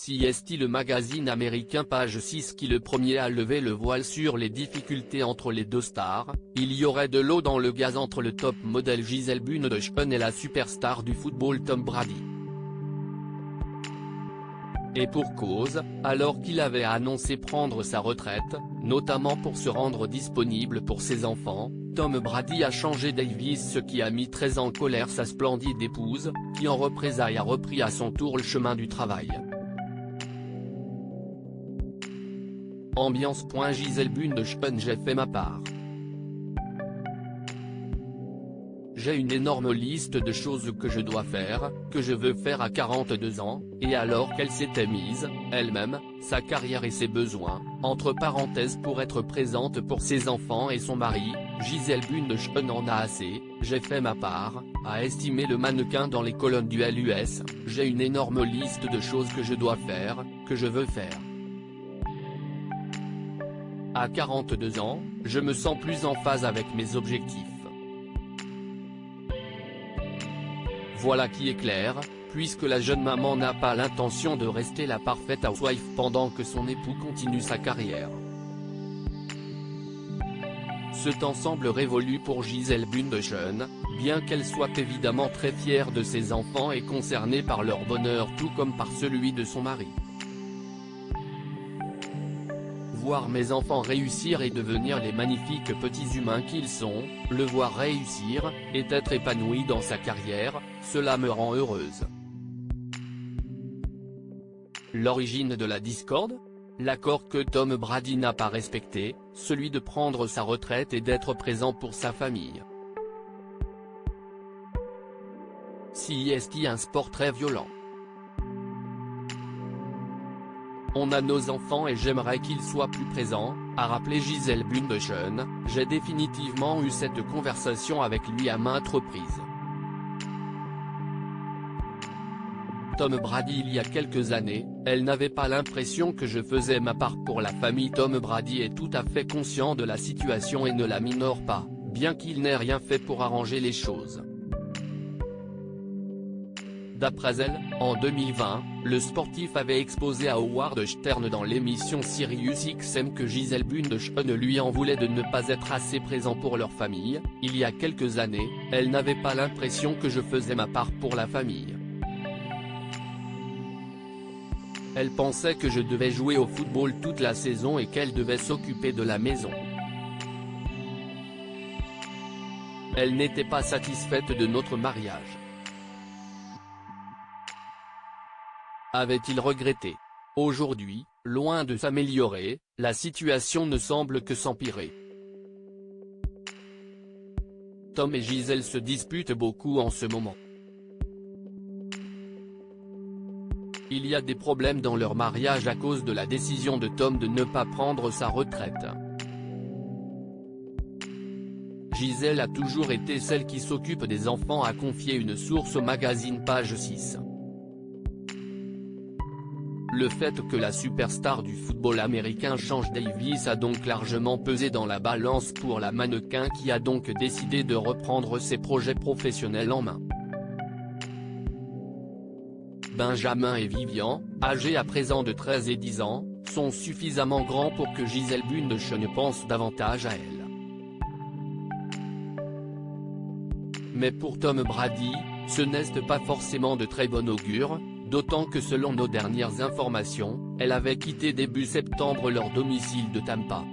CST, le magazine américain, page 6, qui le premier a levé le voile sur les difficultés entre les deux stars. Il y aurait de l'eau dans le gaz entre le top modèle Gisele Bündchen et la superstar du football Tom Brady. Et pour cause, alors qu'il avait annoncé prendre sa retraite, notamment pour se rendre disponible pour ses enfants, Tom Brady a changé Davis, ce qui a mis très en colère sa splendide épouse, qui en représailles a repris à son tour le chemin du travail. Ambiance. Gisele Bündchen: j'ai fait ma part. J'ai une énorme liste de choses que je dois faire, que je veux faire à 42 ans, et alors qu'elle s'était mise, elle-même, sa carrière et ses besoins, entre parenthèses pour être présente pour ses enfants et son mari, Gisele Bündchen en a assez. J'ai fait ma part, a estimé le mannequin dans les colonnes du LUS. J'ai une énorme liste de choses que je dois faire, que je veux faire. À 42 ans, je me sens plus en phase avec mes objectifs. Voilà qui est clair, puisque la jeune maman n'a pas l'intention de rester la parfaite housewife pendant que son époux continue sa carrière. Ce temps semble révolu pour Gisele Bündchen, bien qu'elle soit évidemment très fière de ses enfants et concernée par leur bonheur tout comme par celui de son mari. Voir mes enfants réussir et devenir les magnifiques petits humains qu'ils sont, le voir réussir, et être épanoui dans sa carrière, cela me rend heureuse. L'origine de la discorde ? L'accord que Tom Brady n'a pas respecté, celui de prendre sa retraite et d'être présent pour sa famille. CST: un sport très violent. On a nos enfants et j'aimerais qu'ils soient plus présents, a rappelé Gisele Bündchen. J'ai définitivement eu cette conversation avec lui à maintes reprises. Tom Brady: il y a quelques années, elle n'avait pas l'impression que je faisais ma part pour la famille. Tom Brady est tout à fait conscient de la situation et ne la minore pas, bien qu'il n'ait rien fait pour arranger les choses. D'après elle, en 2020, le sportif avait exposé à Howard Stern dans l'émission Sirius XM que Gisele Bündchen lui en voulait de ne pas être assez présent pour leur famille. Il y a quelques années, elle n'avait pas l'impression que je faisais ma part pour la famille. Elle pensait que je devais jouer au football toute la saison et qu'elle devait s'occuper de la maison. Elle n'était pas satisfaite de notre mariage. Avait-il regretté? Aujourd'hui, loin de s'améliorer, la situation ne semble que s'empirer. Tom et Gisele se disputent beaucoup en ce moment. Il y a des problèmes dans leur mariage à cause de la décision de Tom de ne pas prendre sa retraite. Gisele a toujours été celle qui s'occupe des enfants, a confié une source au magazine page 6. Le fait que la superstar du football américain change Davis a donc largement pesé dans la balance pour la mannequin, qui a donc décidé de reprendre ses projets professionnels en main. Benjamin et Vivian, âgés à présent de 13 et 10 ans, sont suffisamment grands pour que Gisele Bündchen pense davantage à elle. Mais pour Tom Brady, ce n'est pas forcément de très bon augure, d'autant que selon nos dernières informations, elle avait quitté début septembre leur domicile de Tampa.